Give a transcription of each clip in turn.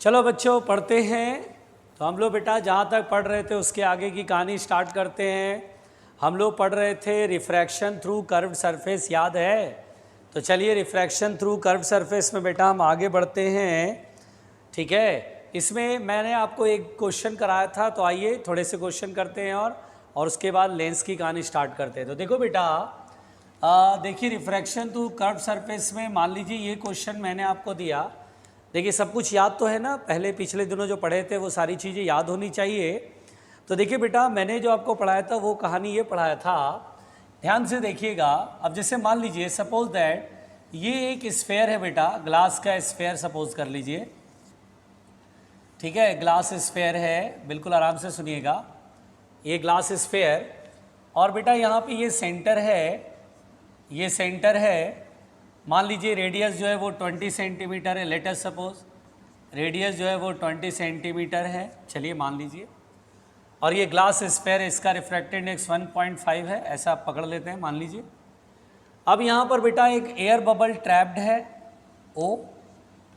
चलो बच्चों पढ़ते हैं। तो हम लोग बेटा जहाँ तक पढ़ रहे थे उसके आगे की कहानी स्टार्ट करते हैं। हम लोग पढ़ रहे थे रिफ्रैक्शन थ्रू कर्व्ड सरफेस, याद है? तो चलिए रिफ्रैक्शन थ्रू कर्व्ड सरफेस में बेटा हम आगे बढ़ते हैं। ठीक है, इसमें मैंने आपको एक क्वेश्चन कराया था, तो आइए थोड़े से क्वेश्चन करते हैं और उसके बाद लेंस की कहानी स्टार्ट करते हैं। तो देखो बेटा, देखिए रिफ्रैक्शन थ्रू कर्व्ड सरफेस में मान लीजिए ये क्वेश्चन मैंने आपको दिया। देखिए सब कुछ याद तो है ना, पहले पिछले दिनों जो पढ़े थे वो सारी चीज़ें याद होनी चाहिए। तो देखिए बेटा, मैंने जो आपको पढ़ाया था वो कहानी ये पढ़ाया था, ध्यान से देखिएगा। अब जैसे मान लीजिए सपोज दैट ये एक स्फेयर है बेटा, ग्लास का स्फेयर सपोज कर लीजिए। ठीक है, ग्लास स्फेयर है, बिल्कुल आराम से सुनिएगा। ये ग्लास स्फेयर और बेटा यहाँ पे ये सेंटर है, ये सेंटर है। मान लीजिए रेडियस जो है वो 20 सेंटीमीटर है, लेट अस सपोज रेडियस जो है वो 20 सेंटीमीटर है, चलिए मान लीजिए। और ये ग्लास स्फेयर है, इसका रिफ्रैक्टिव इंडेक्स 1.5 है, ऐसा आप पकड़ लेते हैं, मान लीजिए। अब यहाँ पर बेटा एक एयर बबल ट्रैप्ड है ओ,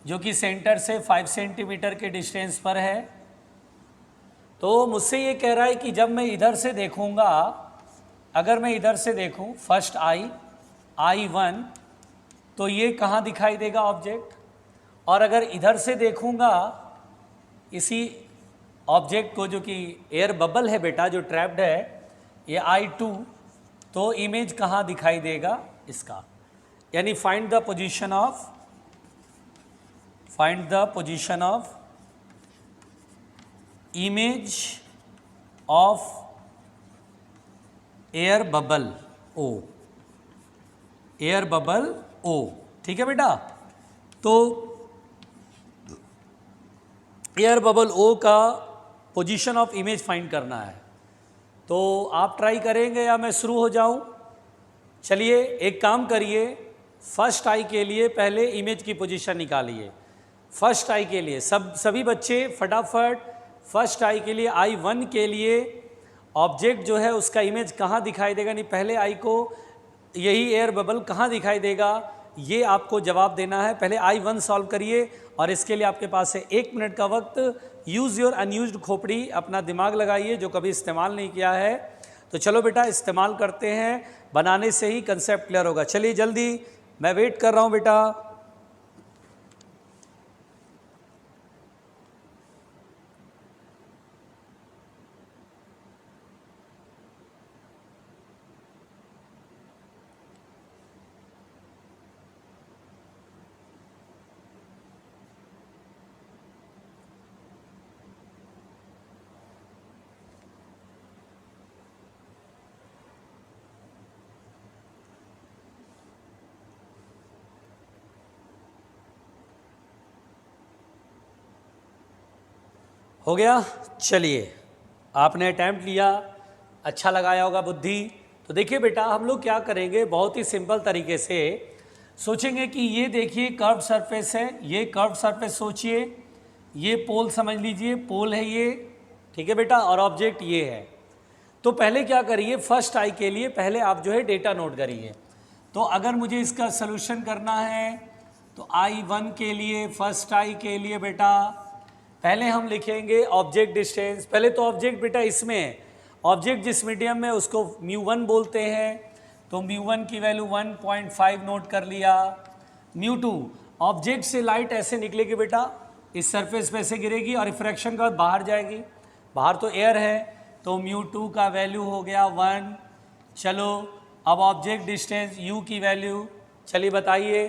जो कि सेंटर से 5 सेंटीमीटर के डिस्टेंस पर है। तो मुझसे ये कह रहा है कि जब मैं इधर से देखूँगा, अगर मैं इधर से देखूँ फर्स्ट I1, तो ये कहाँ दिखाई देगा ऑब्जेक्ट। और अगर इधर से देखूँगा इसी ऑब्जेक्ट को, जो कि एयर बबल है बेटा, जो ट्रैप्ड है, ये I2, तो इमेज कहाँ दिखाई देगा इसका। यानी find the position of image of air bubble O, air bubble O. ठीक है बेटा, तो एयर बबल ओ का पोजीशन ऑफ इमेज फाइंड करना है। तो आप ट्राई करेंगे या मैं शुरू हो जाऊं? चलिए एक काम करिए, फर्स्ट आई के लिए पहले इमेज की पोजीशन निकालिए। फर्स्ट आई के लिए सभी बच्चे फटाफट फर्स्ट आई के लिए, I1 के लिए ऑब्जेक्ट जो है उसका इमेज कहाँ दिखाई देगा, नहीं पहले आई को यही एयर बबल कहाँ दिखाई देगा, ये आपको जवाब देना है। पहले I1 सॉल्व करिए और इसके लिए आपके पास है 1 मिनट का वक्त। यूज़ योर अनयूज्ड खोपड़ी, अपना दिमाग लगाइए जो कभी इस्तेमाल नहीं किया है। तो चलो बेटा इस्तेमाल करते हैं, बनाने से ही कंसेप्ट क्लियर होगा। चलिए जल्दी, मैं वेट कर रहा हूँ बेटा। हो गया? चलिए, आपने अटैम्प्ट लिया, अच्छा लगाया होगा बुद्धि। तो देखिए बेटा, हम लोग क्या करेंगे, बहुत ही सिंपल तरीके से सोचेंगे कि ये देखिए कर्व्ड सरफेस है, ये कर्व्ड सरफेस सोचिए, ये पोल समझ लीजिए, पोल है ये। ठीक है बेटा, और ऑब्जेक्ट ये है। तो पहले क्या करिए, फर्स्ट आई के लिए पहले आप जो है डेटा नोट करिए। तो अगर मुझे इसका सलूशन करना है तो I1 के लिए, फर्स्ट आई के लिए बेटा पहले हम लिखेंगे ऑब्जेक्ट डिस्टेंस। पहले तो ऑब्जेक्ट बेटा इसमें है, ऑब्जेक्ट जिस मीडियम में उसको μ1 बोलते हैं, तो μ1 की वैल्यू 1.5 नोट कर लिया। μ2, ऑब्जेक्ट से लाइट ऐसे निकलेगी बेटा, इस सरफेस पे से गिरेगी और रिफ्रैक्शन के बाद बाहर जाएगी, बाहर तो एयर है, तो μ2 का वैल्यू हो गया 1। चलो अब ऑब्जेक्ट डिस्टेंस u की वैल्यू, चलिए बताइए।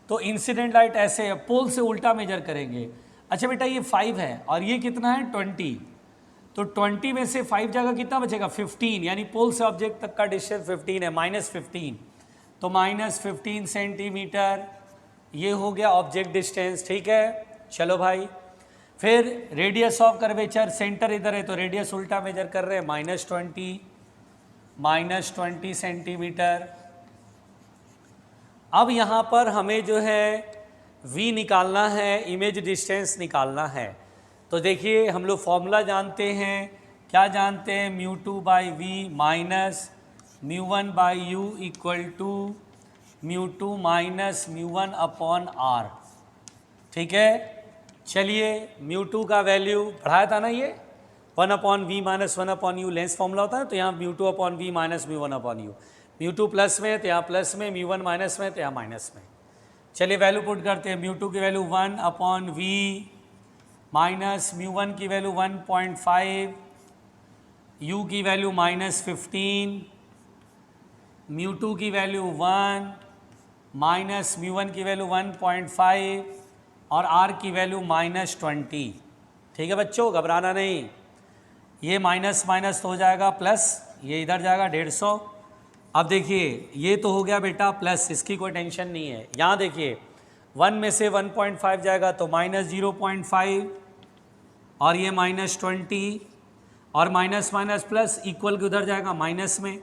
तो इंसिडेंट लाइट ऐसे है, पोल से उल्टा मेजर करेंगे। अच्छा बेटा ये 5 है और ये कितना है 20, तो 20 में से 5 जाएगा, कितना बचेगा 15, यानी पोल से ऑब्जेक्ट तक का डिस्टेंस 15 है, -15, तो -15 सेंटीमीटर ये हो गया ऑब्जेक्ट डिस्टेंस। ठीक है, चलो भाई। फिर रेडियस ऑफ कर्वेचर, सेंटर इधर है तो रेडियस उल्टा मेजर कर रहे हैं, -20 सेंटीमीटर। अब यहाँ पर हमें जो है v निकालना है, इमेज डिस्टेंस निकालना है। तो देखिए हम लोग फॉर्मूला जानते हैं, क्या जानते हैं, μ2/v minus μ1/u equal to μ2 minus μ1/r। ठीक है, चलिए μ2 का वैल्यू पढ़ाया था ना ये 1/v minus 1/u lens formula होता है, तो यहाँ μ2/v माइनस μ1/u, μ2 प्लस में तो यहाँ प्लस में, μ1 माइनस में तो यहाँ माइनस में। चलिए वैल्यू पुट करते हैं। μ2 की वैल्यू 1/v माइनस μ1 की वैल्यू 1.5, u की वैल्यू -15, μ2 की वैल्यू 1 माइनस μ1 की वैल्यू 1.5 और r की वैल्यू -20। ठीक है बच्चों, घबराना नहीं। ये माइनस माइनस तो हो जाएगा प्लस, ये इधर जाएगा 150। अब देखिए ये तो हो गया बेटा प्लस, इसकी कोई टेंशन नहीं है। यहाँ देखिए 1 में से 1.5 जाएगा तो -0.5 और ये -20 और माइनस माइनस प्लस इक्वल के उधर जाएगा माइनस में,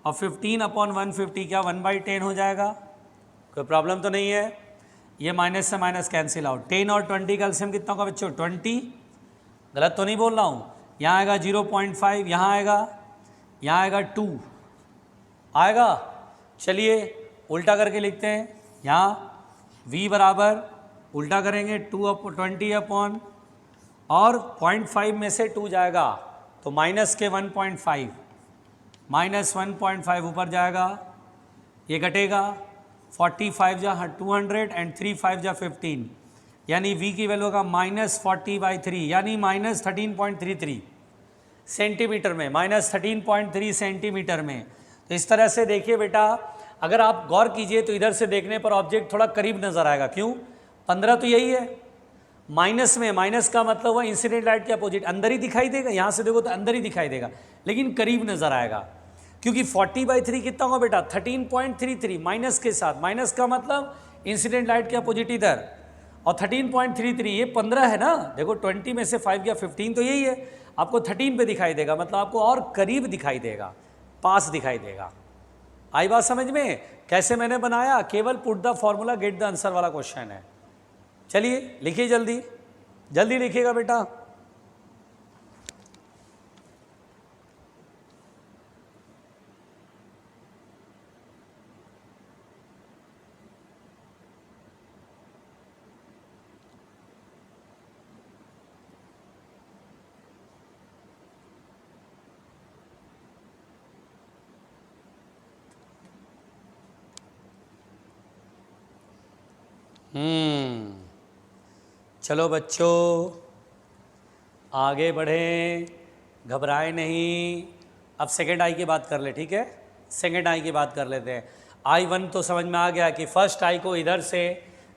और 15/150 क्या 1/10 हो जाएगा। कोई प्रॉब्लम तो नहीं है। ये माइनस से माइनस कैंसिल आउट। 10 और 20 का एलसीएम कितना होगा बच्चों 20, गलत तो नहीं बोल रहा हूँ। यहाँ आएगा 0.5, यहाँ आएगा 2 आएगा। चलिए उल्टा करके लिखते हैं। यहाँ v बराबर उल्टा करेंगे 20 और 0.5 में से 2 जाएगा तो माइनस के 1.5, माइनस 1.5 ऊपर जाएगा, ये घटेगा 45 जा 200 एंड 3 5 जा 15, यानी v की वैल्यू का -40/3 यानी -13.33 सेंटीमीटर में, -13.3 सेंटीमीटर में। तो इस तरह से देखिए बेटा, अगर आप गौर कीजिए तो इधर से देखने पर ऑब्जेक्ट थोड़ा करीब नज़र आएगा। क्यों? 15 तो यही है, माइनस में, माइनस का मतलब हुआ इंसिडेंट लाइट के अपोजिट, अंदर ही दिखाई देगा। यहाँ से देखो तो अंदर ही दिखाई देगा, लेकिन करीब नज़र आएगा। क्योंकि 40/3 कितना होगा बेटा 13.33 माइनस के साथ, माइनस का मतलब इंसिडेंट लाइट के अपोजिट इधर, और 13.33 ये 15 है ना। देखो 20 में से 5 या 15 तो यही है, आपको 13 पे दिखाई देगा, मतलब आपको और करीब दिखाई देगा, पास दिखाई देगा। आई बात समझ में? कैसे मैंने बनाया, केवल put the formula get the answer वाला क्वेश्चन है। चलिए लिखिए, जल्दी जल्दी लिखिएगा बेटा। चलो बच्चों आगे बढ़ें, घबराए नहीं। अब सेकेंड आई की बात कर ले, ठीक है? सेकेंड आई की बात कर लेते हैं। I1 तो समझ में आ गया कि फर्स्ट आई को इधर से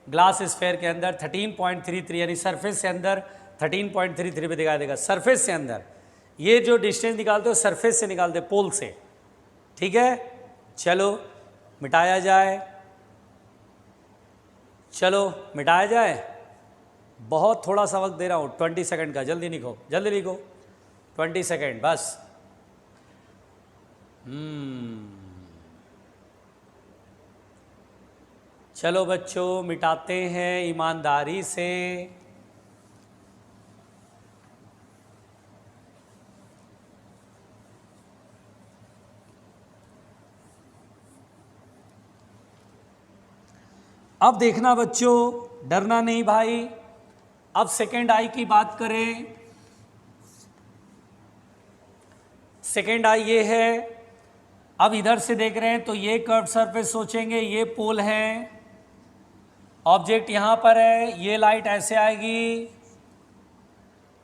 ग्लास स्फेयर के अंदर 13.33 यानी सरफेस से अंदर 13.33 पे दिखाई देगा। सरफेस से अंदर ये जो डिस्टेंस निकालते हो सरफेस से निकालते, पोल से, ठीक है? चलो मिटाया जाए, चलो मिटाया जाए। बहुत थोड़ा सा वक्त दे रहा हूँ, 20 सेकंड का, जल्दी लिखो, जल्दी लिखो, 20 सेकंड बस। चलो बच्चों मिटाते हैं ईमानदारी से। अब देखना बच्चों, डरना नहीं भाई। अब सेकेंड आई की बात करें। सेकेंड आई ये है, अब इधर से देख रहे हैं तो ये कर्व सरफेस सोचेंगे, ये पोल है, ऑब्जेक्ट यहाँ पर है, ये लाइट ऐसे आएगी।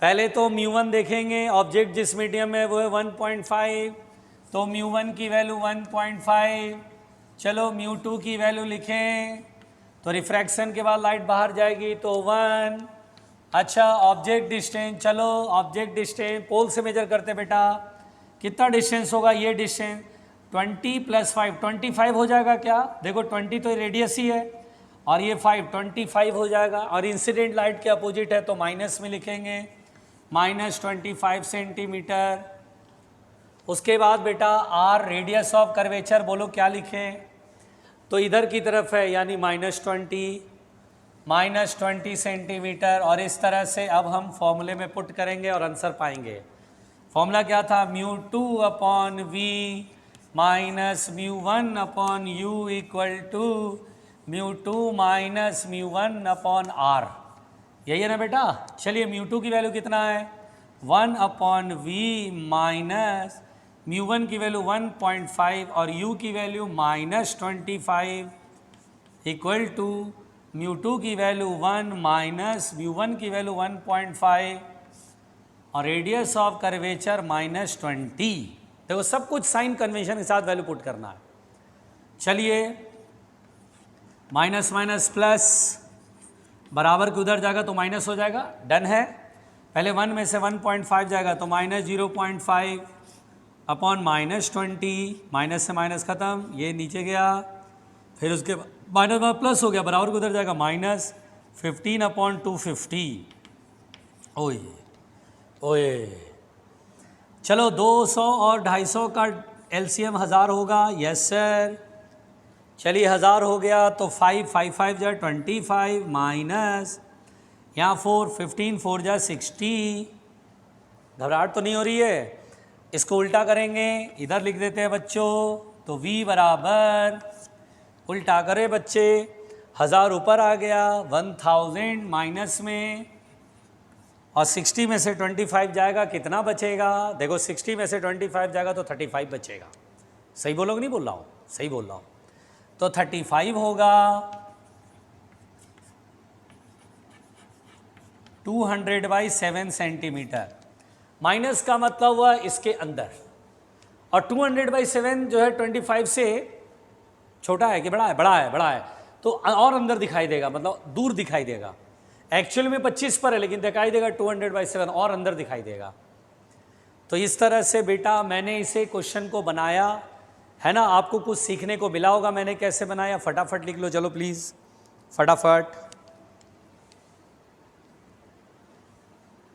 पहले तो μ1 देखेंगे, ऑब्जेक्ट जिस मीडियम में वो है 1.5, तो μ1 की वैल्यू 1.5। चलो μ2 की वैल्यू लिखें, तो रिफ्रैक्शन के बाद लाइट बाहर जाएगी तो 1। अच्छा ऑब्जेक्ट डिस्टेंस, चलो ऑब्जेक्ट डिस्टेंस पोल से मेजर करते बेटा, कितना डिस्टेंस होगा? ये डिस्टेंस 20 + 5 25 हो जाएगा क्या? देखो 20 तो रेडियस ही है और ये 5 25 हो जाएगा, और इंसिडेंट लाइट के अपोजिट है तो माइनस में लिखेंगे, -25 सेंटीमीटर। उसके बाद बेटा आर रेडियस ऑफ कर्वेचर, बोलो क्या लिखें? तो इधर की तरफ है यानी -20 सेंटीमीटर। और इस तरह से अब हम फॉर्मूले में पुट करेंगे और आंसर पाएंगे। फॉर्मूला क्या था? μ2/v minus μ1/u equal to μ2 - μ1/r। यही है ना बेटा। चलिए μ2 की वैल्यू कितना है 1/v माइनस μ1 की वैल्यू 1.5 और u की वैल्यू -25 इक्वल टू μ2 की वैल्यू 1 माइनस μ1 की वैल्यू 1.5 और रेडियस ऑफ कर्वेचर -20। देखो सब कुछ साइन कन्वेंशन के साथ वैल्यू पुट करना है। चलिए माइनस माइनस प्लस बराबर के उधर जाएगा तो माइनस हो जाएगा, डन है। पहले 1 में से 1.5 जाएगा तो -0.5 अपॉन -20, माइनस से माइनस ख़त्म, ये नीचे गया, फिर उसके माइनस में प्लस हो गया, बराबर को उधर जाएगा -15/250। ओए ओए चलो 200 और 250 का एलसीएम 1000 होगा, यस सर। चलिए 1000 हो गया तो 5 5 5 जा 25 माइनस यहाँ 4 15 4 जा 60। घबराहट तो नहीं हो रही है? इसको उल्टा करेंगे, इधर लिख देते हैं बच्चों। तो v बराबर, उल्टा करें बच्चे, 1000 ऊपर आ गया, 1000 माइनस में और 60 में से 25 जाएगा, कितना बचेगा? देखो 60 में से 25 जाएगा तो 35 बचेगा। सही बोलोगे नहीं बोल रहा हूँ? सही बोल रहा हूँ। तो 35 होगा 200/7 सेंटीमीटर। माइनस का मतलब हुआ इसके अंदर, और 200/7 जो है 25 से छोटा है कि बड़ा है? बड़ा है, बड़ा है, तो और अंदर दिखाई देगा, मतलब दूर दिखाई देगा। एक्चुअल में 25 पर है लेकिन दिखाई देगा 200/7, और अंदर दिखाई देगा। तो इस तरह से बेटा मैंने इसे क्वेश्चन को बनाया है ना। आपको कुछ सीखने को मिला होगा मैंने कैसे बनाया। फटाफट लिख लो चलो प्लीज़, फटाफट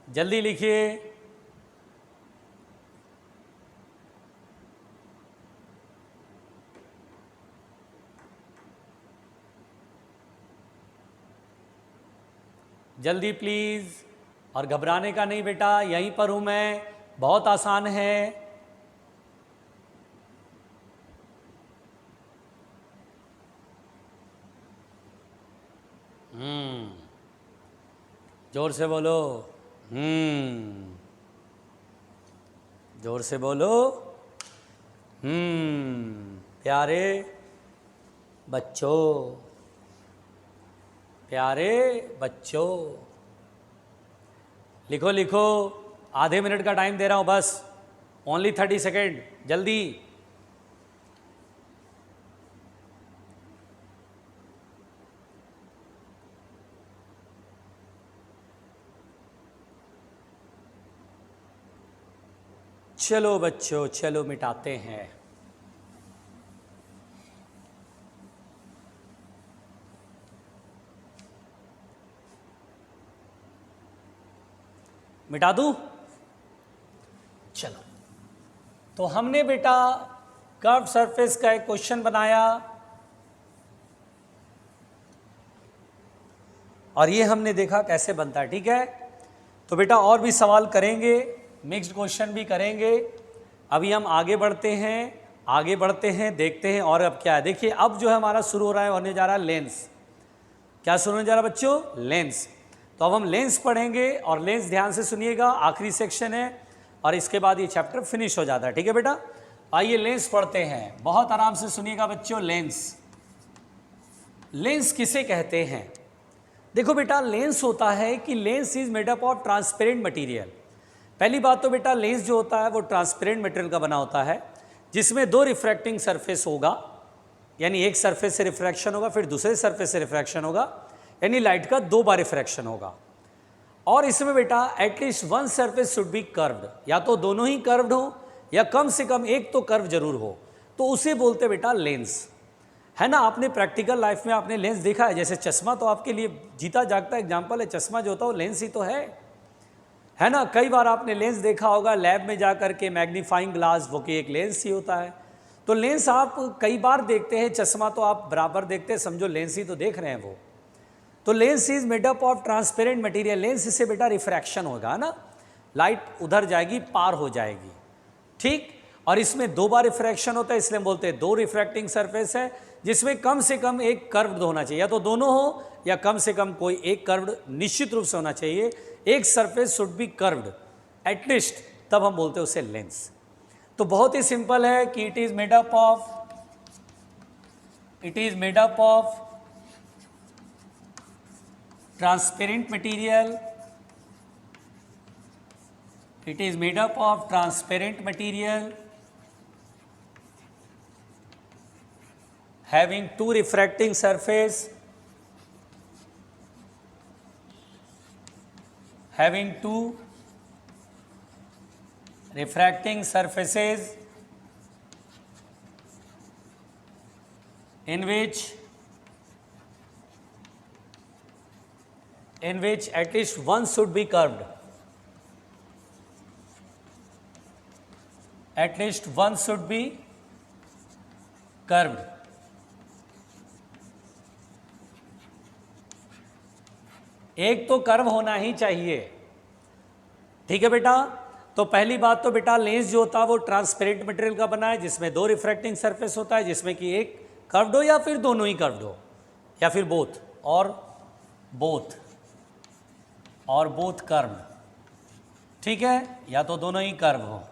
जल्दी लिखिए। जल्दी प्लीज़, और घबराने का नहीं बेटा, यहीं पर हूँ मैं, बहुत आसान है। जोर से बोलो, जोर से बोलो। प्यारे बच्चों, प्यारे बच्चों, लिखो लिखो। आधे मिनट का टाइम दे रहा हूँ बस, ओनली 30 सेकेंड, जल्दी। चलो बच्चों, चलो मिटाते हैं। मिटा दूं? चलो, तो हमने बेटा कर्व सरफेस का एक क्वेश्चन बनाया और ये हमने देखा कैसे बनता है, ठीक है। तो बेटा और भी सवाल करेंगे, मिक्स्ड क्वेश्चन भी करेंगे। अभी हम आगे बढ़ते हैं, आगे बढ़ते हैं, देखते हैं और अब क्या है। देखिए अब जो है हमारा शुरू हो रहा है, होने जा रहा है लेंस। क्या शुरू होने जा रहा है बच्चों? लेंस। तो अब हम लेंस पढ़ेंगे और लेंस ध्यान से सुनिएगा, आखिरी सेक्शन है और इसके बाद ये चैप्टर फिनिश हो जाता है, ठीक है बेटा। आइए लेंस पढ़ते हैं, बहुत आराम से सुनिएगा बच्चों। लेंस, लेंस किसे कहते हैं? देखो बेटा, लेंस होता है कि lens is made up of transparent material. पहली बात तो बेटा लेंस जो होता है वो ट्रांसपेरेंट मटेरियल का बना होता है, जिसमें दो रिफ्रैक्टिंग सरफेस होगा, यानी एक सरफेस से रिफ्रैक्शन होगा फिर दूसरे सरफेस से रिफ्रैक्शन होगा, यानी लाइट का 2 बार रिफ्रैक्शन होगा। और इसमें बेटा at least one surface should be curved, या तो दोनों ही कर्व्ड हो या कम से कम एक तो कर्व जरूर हो, तो उसे बोलते बेटा लेंस, है ना। आपने प्रैक्टिकल लाइफ में आपने लेंस देखा है, जैसे चश्मा तो आपके लिए जीता जागता एग्जाम्पल है। चश्मा जो होता है वो लेंस ही तो है ना। कई बार आपने लेंस देखा होगा लैब में जा कर के, मैग्नीफाइंग ग्लास वो कि एक लेंस ही होता है। तो लेंस आप कई बार देखते हैं, चश्मा तो आप बराबर देखते हैं, समझो लेंस ही तो देख रहे हैं वो। तो lens is made up of transparent material. Lens से बेटा रिफ्रैक्शन होगा ना, लाइट उधर जाएगी, पार हो जाएगी, ठीक। और इसमें 2 बार रिफ्रैक्शन होता है, इसलिए हम बोलते हैं 2 रिफ्रैक्टिंग सरफेस है, जिसमें कम से कम एक कर्व्ड होना चाहिए, या तो दोनों हो या कम से कम कोई एक कर्व्ड निश्चित रूप से होना चाहिए। एक surface should be curved at least, तब हम बोलते हैं उसे लेंस। तो बहुत ही सिंपल है कि it is made up of transparent material, it is made up of transparent material having two refracting surfaces in which at least one should be curved. At least one should be curved. एक तो curve होना ही चाहिए, ठीक है बेटा। तो पहली बात तो बेटा लेंस जो होता है वो ट्रांसपेरेंट मटेरियल का बना है जिसमें दो रिफ्रैक्टिंग सरफेस होता है, जिसमें कि एक कर्व्ड हो या फिर दोनों ही कर्व्ड हो, या फिर बोथ कर्व, ठीक है, या तो दोनों ही कर्व हो।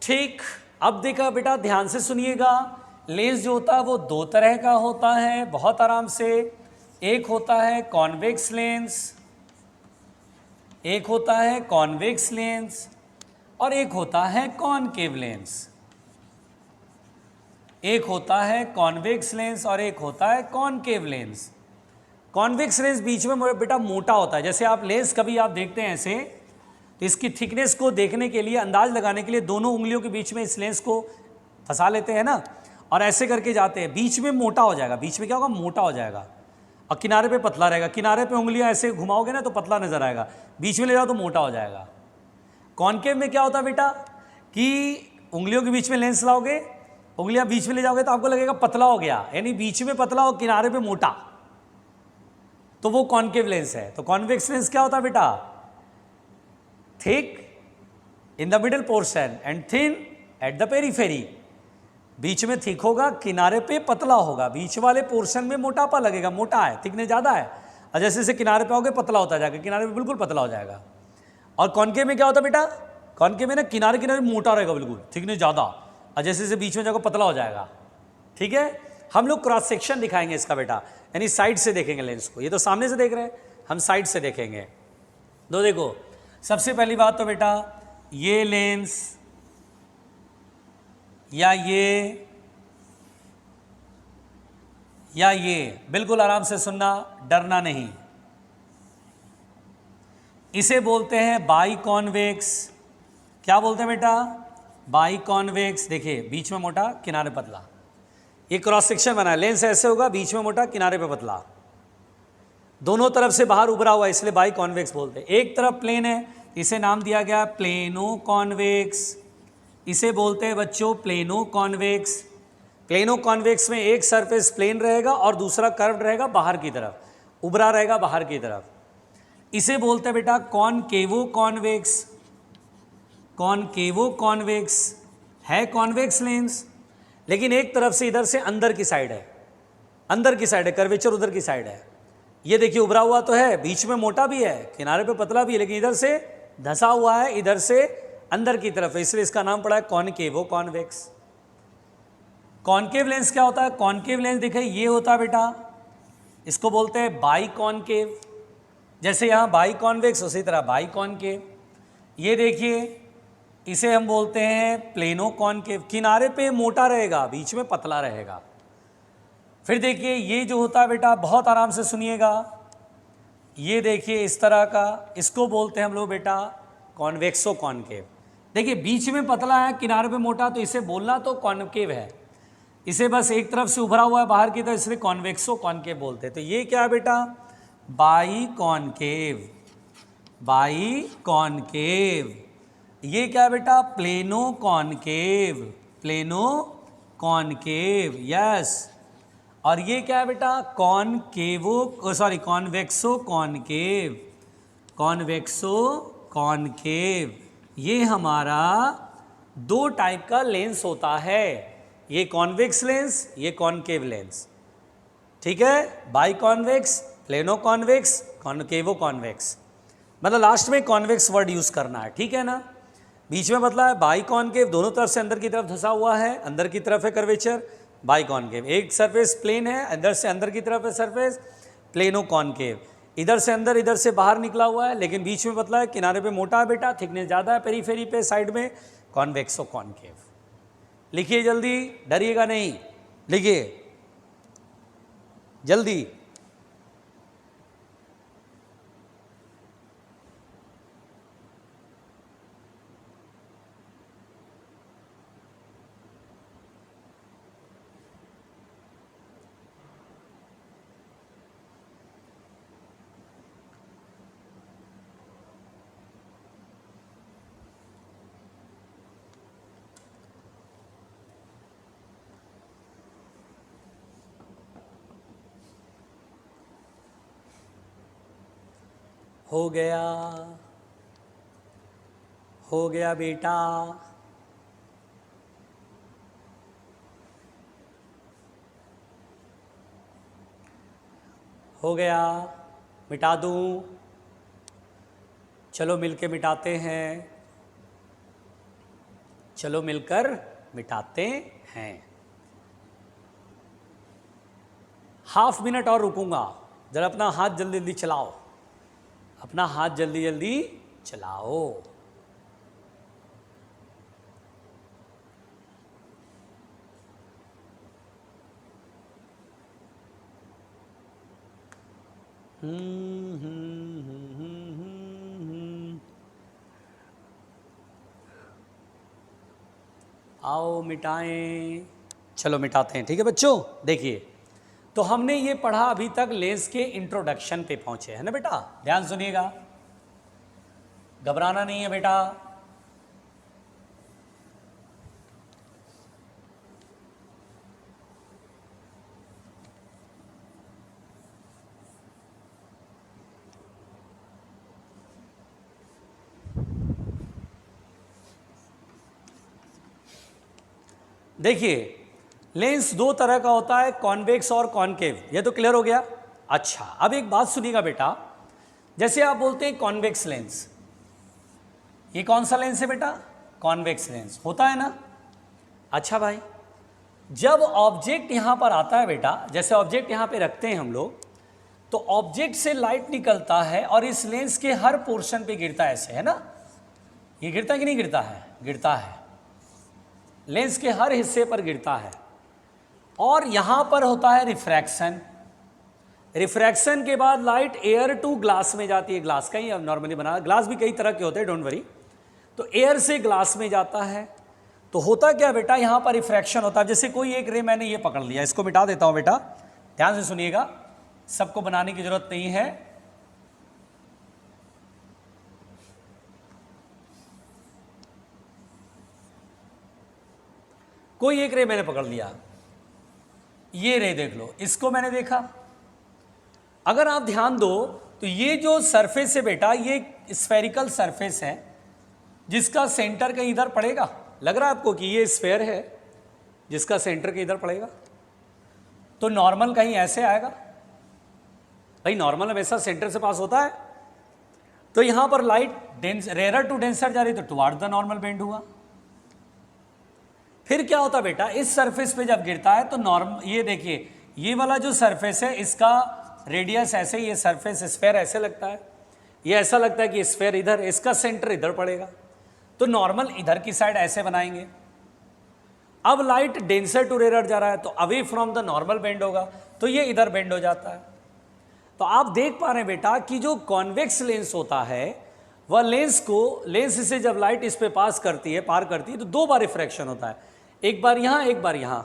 ठीक, अब देखा बेटा ध्यान से सुनिएगा, लेंस जो होता है वो दो तरह का होता है, बहुत आराम से। एक होता है कॉन्वेक्स लेंस, और एक होता है कॉनकेव लेंस। एक होता है कॉन्वेक्स लेंस और एक होता है कॉनकेव लेंस। कॉन्वेक्स लेंस बीच में बेटा मोटा होता है, जैसे आप लेंस कभी आप देखते हैं ऐसे, तो इसकी थिकनेस को देखने के लिए, अंदाज लगाने के लिए दोनों उंगलियों के बीच में इस लेंस को फंसा लेते हैं ना, और ऐसे करके जाते हैं, बीच में मोटा हो जाएगा। बीच में क्या होगा, मोटा हो जाएगा, और किनारे पे पतला रहेगा। किनारे पे उंगलियां ऐसे घुमाओगे ना तो पतला नजर आएगा, बीच में ले जाओ तो मोटा हो जाएगा। कॉनकेव में क्या होता है बेटा कि उंगलियों के बीच में लेंस लाओगे, उंगलियां बीच में ले जाओगे तो आपको लगेगा पतला हो गया, यानी बीच में पतला और किनारे पे मोटा, तो वो कॉनकेव लेंस है। तो कॉन्वेक्स लेंस क्या होता है बेटा, thick in the middle portion and thin at the periphery. बीच में थिक होगा, किनारे पे पतला होगा, बीच वाले पोर्शन में मोटापा लगेगा, मोटा है, थिकनेस ज़्यादा है, और जैसे जैसे किनारे पे आओगे पतला होता जाएगा, किनारे पे बिल्कुल पतला हो जाएगा। और कॉनकेव में क्या होता है बेटा, कॉनकेव में ना किनारे किनारे मोटा रहेगा बिल्कुल, थिकनेस ज़्यादा, और जैसे जैसे बीच में जाकर पतला हो जाएगा, ठीक है। हम लोग क्रॉस सेक्शन दिखाएंगे इसका बेटा, यानी साइड से देखेंगे लेंस को। ये तो सामने से देख रहे हैं, हम साइड से देखेंगे। तो देखो, सबसे पहली बात तो बेटा ये लेंस या ये बिल्कुल आराम से सुनना, डरना नहीं, इसे बोलते हैं बाई कॉन्वेक्स। क्या बोलते हैं बेटा, बाई कॉन्वेक्स। देखिए बीच में मोटा, किनारे पतला, ये क्रॉस सेक्शन बना है, लेंस ऐसे होगा, बीच में मोटा, किनारे पे पतला, दोनों तरफ से बाहर उभरा हुआ, इसलिए बाई कॉन्वेक्स बोलते हैं। एक तरफ प्लेन है, इसे नाम दिया गया प्लेनो कॉन्वेक्स, इसे बोलते हैं बच्चों प्लेनो कॉन्वेक्स। प्लेनो कॉन्वेक्स में एक सरफेस प्लेन रहेगा और दूसरा कर्व्ड रहेगा बाहर की तरफ, उभरा रहेगा बाहर की तरफ। इसे बोलते हैं बेटा कॉनकेवो कॉन्वेक्स। कॉनकेवो कॉन्वेक्स है कॉन्वेक्स लेंस, लेकिन एक तरफ से इधर से अंदर की साइड है, अंदर की साइड है, कर्वेचर उधर की साइड है। ये देखिए उभरा हुआ तो है, बीच में मोटा भी है, किनारे पे पतला भी है, लेकिन इधर से धंसा हुआ है, इधर से अंदर की तरफ है, इसलिए इसका नाम पड़ा है कॉनकेवो कॉन्वेक्स। कॉनकेव लेंस क्या होता है, कॉनकेव लेंस देखिए ये होता है बेटा, इसको बोलते हैं बाई कॉनकेव। जैसे यहाँ बाई कॉन्वेक्स उसी तरह बाई कॉनकेव। ये देखिए इसे हम बोलते हैं प्लेनो कॉनकेव, किनारे पे मोटा रहेगा, बीच में पतला रहेगा। फिर देखिए ये जो होता है बेटा, बहुत आराम से सुनिएगा, ये देखिए इस तरह का, इसको बोलते हैं हम लोग बेटा कॉन्वेक्सो कॉनकेव। देखिए बीच में पतला है, किनारे पे मोटा, तो इसे बोलना तो कॉनकेव है, इसे बस एक तरफ से उभरा हुआ है बाहर की तरफ, इसलिए कॉन्वेक्सो कॉनकेव बोलते हैं। तो ये क्या है बेटा, बाई कॉनकेव, बाई कॉनकेव। ये क्या है बेटा, plano concave, plano concave, yes. और ये क्या है बेटा, कॉनकेवो सॉरी कॉन्वेक्सो कॉनकेव, कॉन्वेक्सो कॉनकेव। ये हमारा दो टाइप का लेंस होता है, ये कॉन्वेक्स लेंस, ये कॉनकेव लेंस, ठीक है। By convex, plano convex, कॉनकेवो convex, मतलब लास्ट में कॉन्वेक्स वर्ड यूज करना है, ठीक है ना। बीच में बतला है बाई कॉनकेव, दोनों तरफ से अंदर की तरफ धंसा हुआ है, अंदर की तरफ है कर्वेचर, बाई कॉनकेव। एक सरफेस प्लेन है, अंदर से अंदर की तरफ है सरफेस प्लेनो कॉनकेव, इधर से अंदर इधर से बाहर निकला हुआ है, लेकिन बीच में बतला है किनारे पे मोटा है बेटा, थिकनेस ज़्यादा है पेरीफेरी पे, साइड में कॉन्वेक्सो कॉनकेव। लिखिए जल्दी, डरिएगा नहीं, लिखिए जल्दी। हो गया, हो गया बेटा, हो गया, मिटा दूं? चलो मिलके मिटाते हैं, चलो मिलकर मिटाते हैं। हाफ मिनट और रुकूंगा, जरा अपना हाथ जल्दी जल्दी चलाओ, अपना हाथ जल्दी जल्दी चलाओ। आओ मिटाएं, चलो मिटाते हैं, ठीक है बच्चों। देखिए, तो हमने ये पढ़ा अभी तक लेंस के इंट्रोडक्शन पे पहुंचे है ना बेटा, ध्यान सुनिएगा, घबराना नहीं है बेटा। देखिए, लेंस दो तरह का होता है, कॉन्वेक्स और कॉनकेव, ये तो क्लियर हो गया। अच्छा, अब एक बात सुनिएगा बेटा, जैसे आप बोलते हैं कॉन्वेक्स लेंस, ये कौन सा लेंस है बेटा? कॉन्वेक्स लेंस होता है ना। अच्छा भाई, जब ऑब्जेक्ट यहां पर आता है बेटा, जैसे ऑब्जेक्ट यहां पे रखते हैं हम लोग, तो ऑब्जेक्ट से लाइट निकलता है और इस लेंस के हर पोर्शन पे गिरता है, ऐसे है ना, ये गिरता है कि नहीं गिरता है? गिरता है, लेंस के हर हिस्से पर गिरता है। और यहां पर होता है रिफ्रैक्शन, रिफ्रैक्शन के बाद लाइट एयर टू ग्लास में जाती है, ग्लास का ही नॉर्मली बना, ग्लास भी कई तरह के होते हैं, डोंट वरी। तो एयर से ग्लास में जाता है, तो होता क्या बेटा, यहां पर रिफ्रैक्शन होता है। जैसे कोई एक रे मैंने ये पकड़ लिया, इसको मिटा देता हूं बेटा, ध्यान से सुनिएगा, सबको बनाने की जरूरत नहीं है। कोई एक रे मैंने पकड़ लिया, ये रे देख लो, इसको मैंने देखा। अगर आप ध्यान दो तो ये जो सरफेस है बेटा, ये स्फेरिकल सरफेस है जिसका सेंटर कहीं इधर पड़ेगा। लग रहा है आपको कि ये स्फेयर है जिसका सेंटर कहीं इधर पड़ेगा, तो नॉर्मल कहीं ऐसे आएगा भाई, नॉर्मल हमेशा सेंटर से पास होता है। तो यहां पर लाइट रेयर टू डेंसर जा रही, तो टुवार्ड द नॉर्मल बेंड हुआ। फिर क्या होता बेटा, इस सरफेस पे जब गिरता है तो नॉर्मल, ये देखिए, ये वाला जो सरफेस है इसका रेडियस ऐसे, ये सरफेस स्फेयर ऐसे लगता है, ये ऐसा लगता है कि स्फेयर इधर, इसका सेंटर इधर पड़ेगा, तो नॉर्मल इधर की साइड ऐसे बनाएंगे। अब लाइट डेंसर टू रेयर जा रहा है, तो away from the normal bend होगा, तो ये इधर बेंड हो जाता है। तो आप देख पा रहे हैं बेटा कि जो कॉन्वेक्स लेंस होता है, वह लेंस से जब लाइट इस पे पास करती है, पार करती है, तो दो बार रिफ्रैक्शन होता है, एक बार यहां एक बार यहां,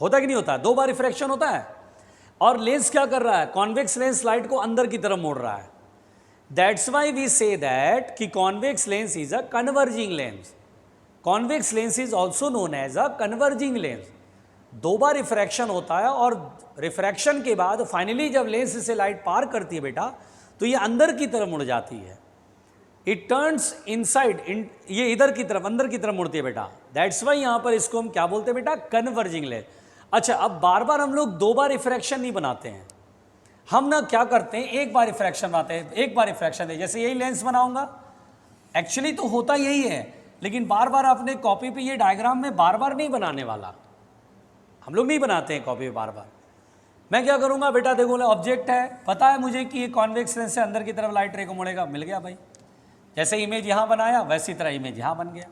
होता कि नहीं होता? दो बार रिफ्रैक्शन होता है। और लेंस क्या कर रहा है? कॉन्वेक्स लेंस लाइट को अंदर की तरफ मोड़ रहा है। That's why we say that कि convex lens is a converging lens. Convex lens is also known as a converging lens. दो बार रिफ्रैक्शन होता है और रिफ्रैक्शन के बाद फाइनली जब लेंस से लाइट पार करती है बेटा, तो ये अंदर की तरफ मुड़ जाती है। इट टर्न्स इनसाइड, ये इधर की तरफ, अंदर की तरफ मुड़ती है बेटा, दैट्स वाई यहां पर इसको हम क्या बोलते हैं बेटा, कन्वर्जिंग लेंस। अच्छा, अब बार बार हम लोग दो बार रिफ्रैक्शन नहीं बनाते हैं, हम ना क्या करते हैं, एक बार रिफ्रैक्शन बनाते हैं, एक बार रिफ्रैक्शन दे, जैसे यही लेंस बनाऊंगा, एक्चुअली तो होता यही है, लेकिन बार बार आपने कॉपी पे ये डायग्राम में बार बार नहीं बनाने वाला, हम लोग नहीं बनाते हैं कॉपी पे बार बार। मैं क्या करूंगा बेटा, देखो ऑब्जेक्ट है, पता है मुझे कि ये कॉन्वेक्स लेंस से अंदर की तरफ लाइट रे को मुड़ेगा, मिल गया भाई, जैसे इमेज यहां बनाया वैसी तरह इमेज यहां बन गया।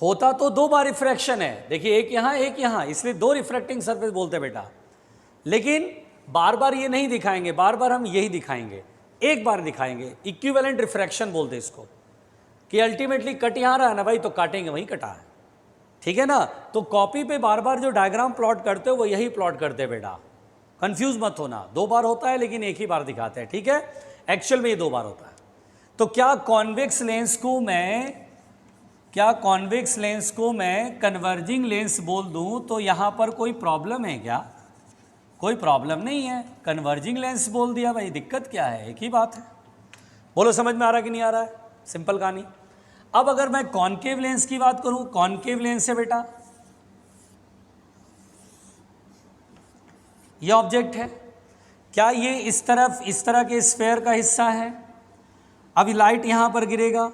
होता तो दो बार रिफ्रैक्शन है, देखिए एक यहां एक यहां, इसलिए दो रिफ्रैक्टिंग सरफेस बोलते हैं बेटा, लेकिन बार बार ये नहीं दिखाएंगे, बार बार हम यही दिखाएंगे, एक बार दिखाएंगे, इक्विवेलेंट रिफ्रैक्शन बोलते हैं इसको, कि अल्टीमेटली कट यहां रहा है ना भाई, तो काटेंगे वहीं कटा है, ठीक है ना। तो कॉपी पे बार बार जो डायग्राम प्लॉट करते हो वो यही प्लॉट करते हैं बेटा, कंफ्यूज मत होना, दो बार होता है लेकिन एक ही बार दिखाते हैं, ठीक है, एक्चुअल में ये दो बार होता है। तो क्या कॉन्वेक्स लेंस को मैं कन्वर्जिंग लेंस बोल दूं तो यहां पर कोई प्रॉब्लम है क्या? कोई प्रॉब्लम नहीं है, कन्वर्जिंग लेंस बोल दिया भाई, दिक्कत क्या है, एक ही बात है। बोलो समझ में आ रहा कि नहीं आ रहा है, सिंपल कहानी। अब अगर मैं कॉन्केव लेंस की बात करूं, कॉन्केव लेंस है बेटा, ये ऑब्जेक्ट है, क्या ये इस तरह के स्फेयर का हिस्सा है? अभी लाइट यहां पर गिरेगा,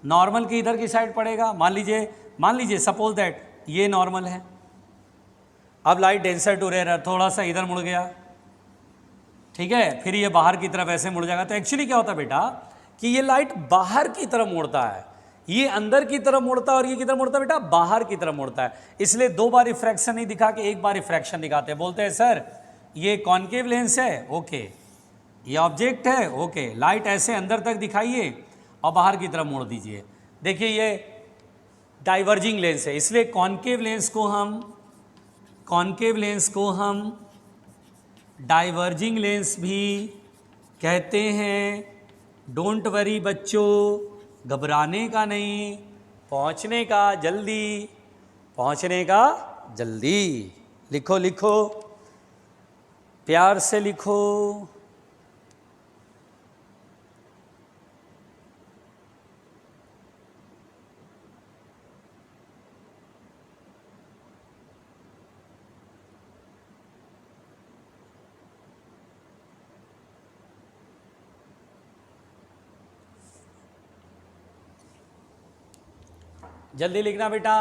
नॉर्मल के इधर की साइड पड़ेगा, मान लीजिए सपोज दैट ये नॉर्मल है, अब लाइट डेंसर टू रेयर, थोड़ा सा इधर मुड़ गया, ठीक है, फिर ये बाहर की तरफ ऐसे मुड़ जाएगा। तो एक्चुअली क्या होता है बेटा कि ये लाइट बाहर की तरफ मुड़ता है, ये अंदर की तरफ मुड़ता है और ये किधर मुड़ता है बेटा, बाहर की तरफ मुड़ता है। इसलिए दो बार रिफ्रैक्शन नहीं दिखा के एक बार रिफ्रैक्शन दिखाते हैं, बोलते हैं सर ये कॉन्केव लेंस है, ओके, ये ऑब्जेक्ट है, ओके, लाइट ऐसे अंदर तक दिखाइए और बाहर की तरफ मोड़ दीजिए। देखिए ये डाइवर्जिंग लेंस है, इसलिए कॉन्केव लेंस को हम डाइवर्जिंग लेंस भी कहते हैं। डोंट वरी बच्चों, घबराने का नहीं, पहुंचने का जल्दी। लिखो लिखो, प्यार से लिखो। जल्दी लिखना बेटा।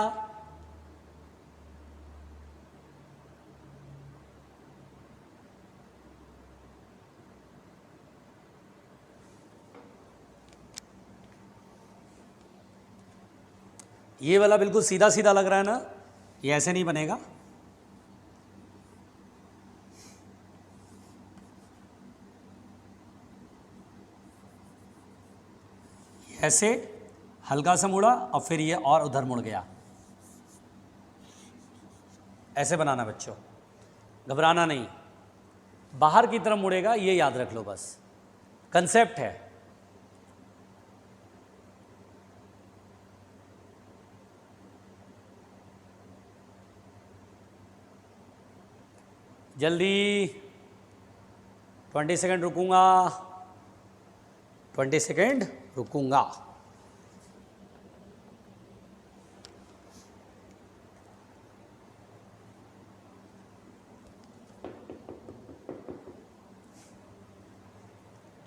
ये वाला बिल्कुल सीधा सीधा लग रहा है ना, ये ऐसे नहीं बनेगा, ऐसे हल्का सा मुड़ा और फिर ये और उधर मुड़ गया, ऐसे बनाना बच्चों, घबराना नहीं, बाहर की तरफ मुड़ेगा, ये याद रख लो, बस कंसेप्ट है। जल्दी, 20 सेकंड रुकूंगा, 20 सेकंड रुकूंगा।